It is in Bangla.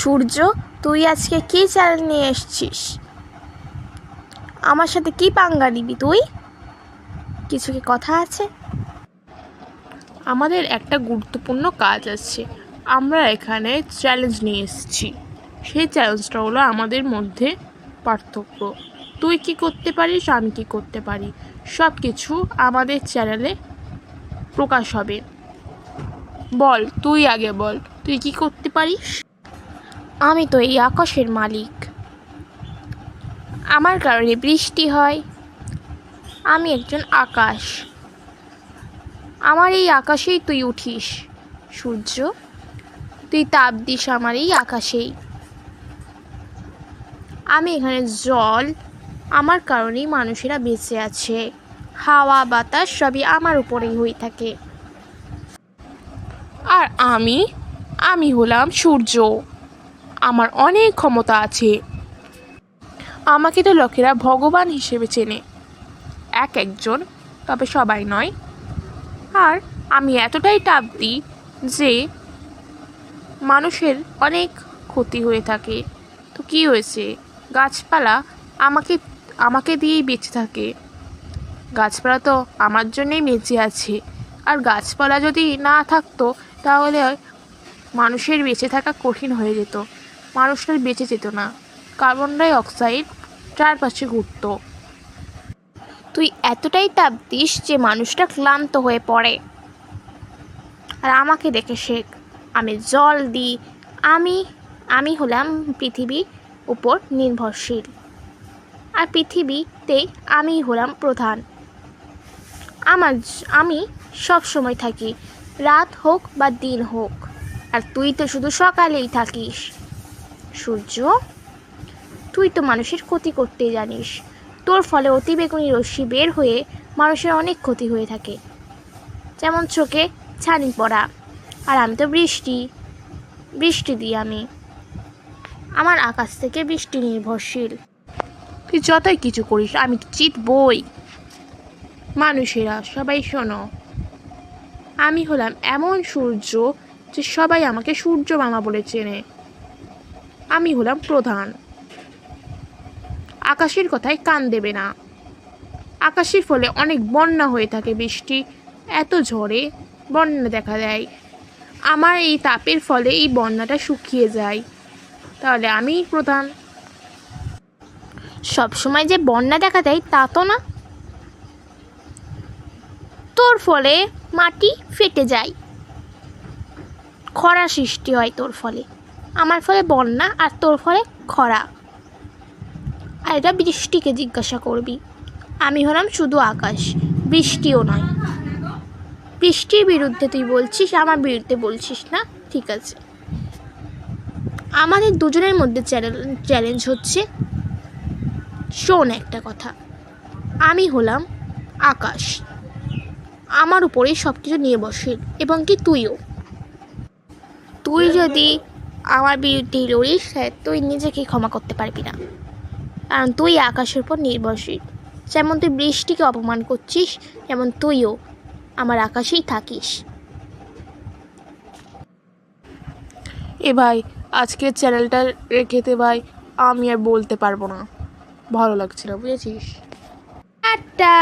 সূর্য, তুই আজকে কী চ্যালেঞ্জ নিয়ে এসেছিস? আমার সাথে কি পাঙ্গা নিবি তুই? কিছু কি কথা আছে? আমাদের একটা গুরুত্বপূর্ণ কাজ আছে। আমরা এখানে চ্যালেঞ্জ নিয়ে এসেছি। সেই চ্যালেঞ্জটা হলো আমাদের মধ্যে পার্থক্য। তুই কি করতে পারিস, আমি কি করতে পারি, সব কিছু আমাদের চ্যানেলে প্রকাশ হবে। বল, তুই আগে বল, তুই কি করতে পারিস? আমি তো এই আকাশের মালিক। আমার কারণে বৃষ্টি হয়। আমি একজন আকাশ। আমার এই আকাশেই তুই উঠিস সূর্য। তুই তাপ দিস আমার এই আকাশেই। আমি এখানে জল, আমার কারণেই মানুষেরা বেঁচে আছে। হাওয়া বাতাস সবই আমার উপরেই হয়ে থাকে। আর আমি হলাম সূর্য। আমার অনেক ক্ষমতা আছে। আমাকে তো লোকেরা ভগবান হিসেবে চেনে, এক একজন, তবে সবাই নয়। আর আমি এতটাই তাপ দিই যে মানুষের অনেক ক্ষতি হয়ে থাকে। তো কি হয়েছে, গাছপালা আমাকে আমাকে দিয়েই বেঁচে থাকে। গাছপালা তো আমার জন্যেই বেঁচে আছে। আর গাছপালা যদি না থাকতো তাহলে মানুষের বেঁচে থাকা কঠিন হয়ে যেত। মানুষের বেঁচে যেত না। কার্বন ডাই অক্সাইড চারপাশে ঘুরতো। তুই এতটাই তাপ দিস যে মানুষটা ক্লান্ত হয়ে পড়ে। আর আমাকে দেখে শেখ। আমি জল দিই। আমি আমি হলাম পৃথিবীর উপর নির্ভরশীল। আর পৃথিবীতেই আমি হলাম প্রধান। আমি সব সময় থাকি, রাত হোক বা দিন হোক। আর তুই তো শুধু সকালেই থাকিস সূর্য। তুই তো মানুষের ক্ষতি করতে জানিস। তোর ফলে অতিবেগুনি রশ্মি বের হয়ে মানুষের অনেক ক্ষতি হয়ে থাকে, যেমন চোখে ছানি পড়া। আর আমি তো বৃষ্টি দিই। আমার আকাশ থেকে বৃষ্টি নির্ভরশীল। তুই যতই কিছু করিস, আমি জিতবই। মানুষেরা সবাই শোনো, আমি হলাম এমন সূর্য যে সবাই আমাকে সূর্য মামা বলে চেনে। আমি হলাম প্রধান। আকাশের কথায় কান দেবে না। আকাশের ফলে অনেক বন্যা হয়ে থাকে। বৃষ্টি এত ঝড়ে বন্যা দেখা দেয়। আমার এই তাপের ফলে এই বন্যাটা শুকিয়ে যায়। তাহলে আমিই প্রধান। সব সময় যে বন্যা দেখা দেয় তা তো না। তোর ফলে মাটি ফেটে যায়, খরা সৃষ্টি হয় তোর ফলে। আমার ফলে বন্যা, আর তোর ফলে খরা। আর এটা বৃষ্টিকে জিজ্ঞাসা করবি। আমি হলাম শুধু আকাশ, বৃষ্টিও নয়। বৃষ্টির বিরুদ্ধে তুই বলছিস, আমার বিরুদ্ধে বলছিস না, ঠিক আছে। আমাদের দুজনের মধ্যে চ্যালেঞ্জ হচ্ছে, শোন একটা কথা। আমি হলাম আকাশ, আমার উপরেই সব কিছু নির্ভরশীল, এবং কি তুইও। তুই যদি আমার বিরুদ্ধে লড়িস, তুই নিজেকে ক্ষমা করতে পারবি না। কারণ তুই আকাশের উপর নির্ভরশীল। যেমন তুই বৃষ্টিকে অপমান করছিস, যেমন তুইও আমার আকাশেই থাকিস। এ ভাই, আজকের চ্যানেলটা রেখে দে ভাই। আমি আর বলতে পারবো না, ভালো লাগছে না, বুঝেছিস? টাটা।